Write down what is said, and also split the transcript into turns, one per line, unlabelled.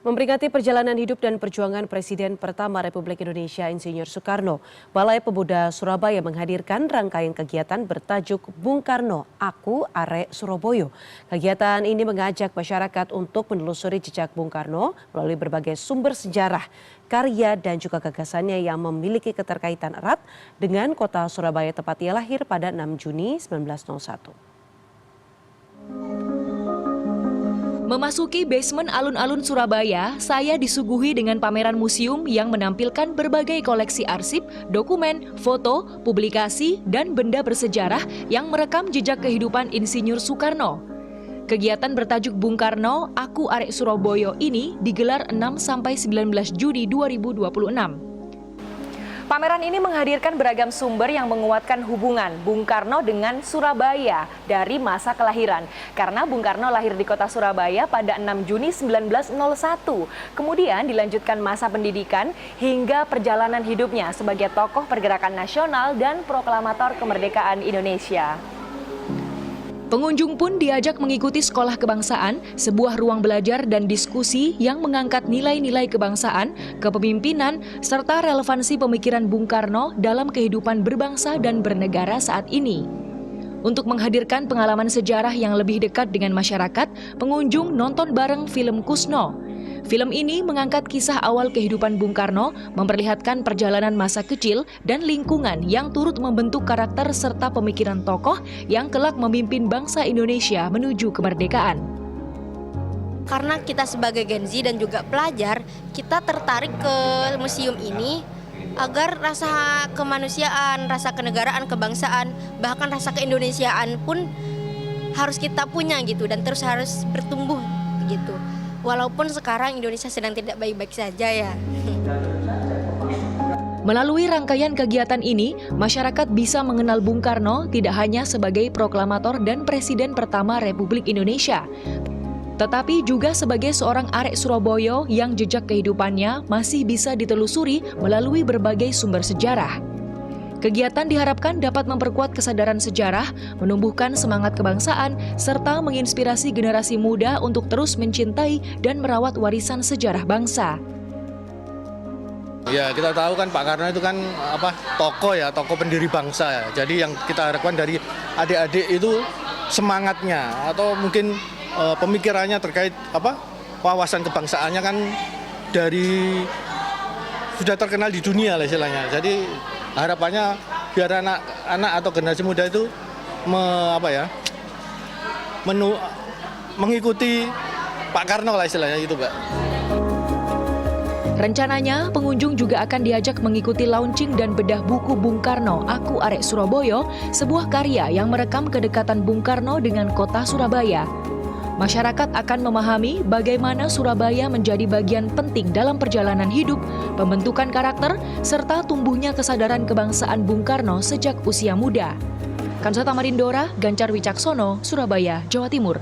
Memperingati perjalanan hidup dan perjuangan Presiden pertama Republik Indonesia Insinyur Soekarno, Balai Pemuda Surabaya menghadirkan rangkaian kegiatan bertajuk Bung Karno, Aku Arek Surabaya. Kegiatan ini mengajak masyarakat untuk menelusuri jejak Bung Karno melalui berbagai sumber sejarah, karya dan juga gagasannya yang memiliki keterkaitan erat dengan kota Surabaya tempat ia lahir pada 6 Juni 1901.
Memasuki basement alun-alun Surabaya, saya disuguhi dengan pameran museum yang menampilkan berbagai koleksi arsip, dokumen, foto, publikasi, dan benda bersejarah yang merekam jejak kehidupan Insinyur Soekarno. Kegiatan bertajuk Bung Karno, Aku Arek Surabaya ini digelar 6-19 Juni 2026. Pameran ini menghadirkan beragam sumber yang menguatkan hubungan Bung Karno dengan Surabaya dari masa kelahiran. Karena Bung Karno lahir di kota Surabaya pada 6 Juni 1901. Kemudian dilanjutkan masa pendidikan hingga perjalanan hidupnya sebagai tokoh pergerakan nasional dan proklamator kemerdekaan Indonesia. Pengunjung pun diajak mengikuti sekolah kebangsaan, sebuah ruang belajar dan diskusi yang mengangkat nilai-nilai kebangsaan, kepemimpinan, serta relevansi pemikiran Bung Karno dalam kehidupan berbangsa dan bernegara saat ini. Untuk menghadirkan pengalaman sejarah yang lebih dekat dengan masyarakat, pengunjung nonton bareng film Kusno. Film ini mengangkat kisah awal kehidupan Bung Karno, memperlihatkan perjalanan masa kecil dan lingkungan yang turut membentuk karakter serta pemikiran tokoh yang kelak memimpin bangsa Indonesia menuju kemerdekaan.
Karena kita sebagai Gen Z dan juga pelajar, kita tertarik ke museum ini agar rasa kemanusiaan, rasa kenegaraan, kebangsaan, bahkan rasa keindonesiaan pun harus kita punya gitu dan terus harus bertumbuh gitu. Walaupun sekarang Indonesia sedang tidak baik-baik saja ya.
Melalui rangkaian kegiatan ini, masyarakat bisa mengenal Bung Karno tidak hanya sebagai proklamator dan Presiden pertama Republik Indonesia, tetapi juga sebagai seorang arek Surabaya yang jejak kehidupannya masih bisa ditelusuri melalui berbagai sumber sejarah. Kegiatan diharapkan dapat memperkuat kesadaran sejarah, menumbuhkan semangat kebangsaan, serta menginspirasi generasi muda untuk terus mencintai dan merawat warisan sejarah bangsa.
Ya, kita tahu kan Pak Karno itu kan tokoh pendiri bangsa ya. Jadi yang kita harapkan dari adik-adik itu semangatnya atau mungkin pemikirannya terkait wawasan kebangsaannya kan dari sudah terkenal di dunia lah istilahnya. Jadi harapannya biar anak-anak atau generasi muda itu mengikuti Pak Karno lah istilahnya itu, Mbak.
Rencananya, pengunjung juga akan diajak mengikuti launching dan bedah buku Bung Karno, Aku Arek Surabaya, sebuah karya yang merekam kedekatan Bung Karno dengan kota Surabaya. Masyarakat akan memahami bagaimana Surabaya menjadi bagian penting dalam perjalanan hidup, pembentukan karakter, serta tumbuhnya kesadaran kebangsaan Bung Karno sejak usia muda. Kansata Marindora, Gancar Wicaksono, Surabaya, Jawa Timur.